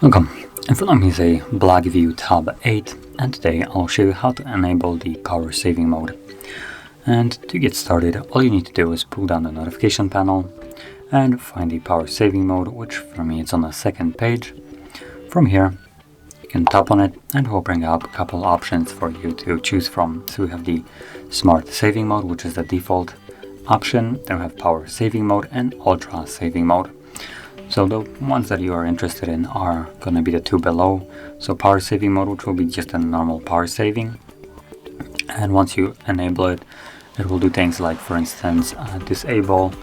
Welcome. In front of me is a BLACKVIEW Tab 8, and today I'll show you how to enable the power saving mode. And to get started, all you need to do is pull down the notification panel and find the power saving mode, which for me it's on the second page. From here, you can tap on it and it will bring up a couple options for you to choose from. So we have the smart saving mode, which is the default option. Then we have power saving mode and ultra saving mode. So the ones that you are interested in are going to be the two below. So power saving mode, which will be just a normal power saving. And once you enable it, it will do things like, for instance, disable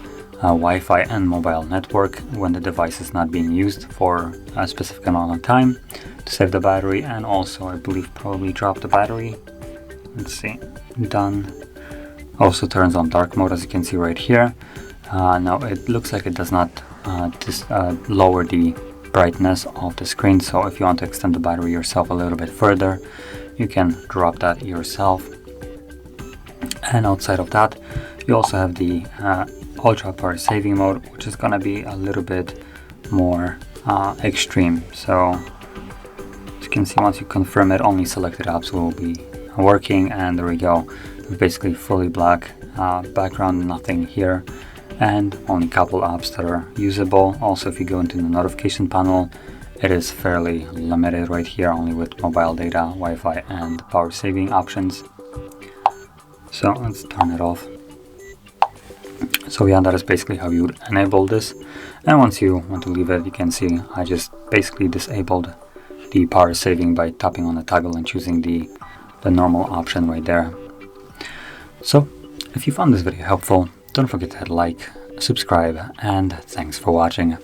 Wi-Fi and mobile network when the device is not being used for a specific amount of time, to save the battery, and also I believe probably drop the battery. Let's see, done. Also turns on dark mode, as you can see right here. Now it looks like it does not lower the brightness of the screen, so if you want to extend the battery yourself a little bit further, you can drop that yourself. And outside of that, you also have the ultra power saving mode, which is going to be a little bit more extreme. So as you can see, once you confirm it, only selected apps will be working, and there we go. Basically fully black background, nothing here, and only a couple apps that are usable. Also, if you go into the notification panel, it is fairly limited right here, only with mobile data, Wi-Fi, and power saving options. So let's turn it off. So yeah, that is basically how you would enable this. And once you want to leave it, you can see I just basically disabled the power saving by tapping on the toggle and choosing the normal option right there. So if you found this video helpful, don't forget to hit like, subscribe, and thanks for watching.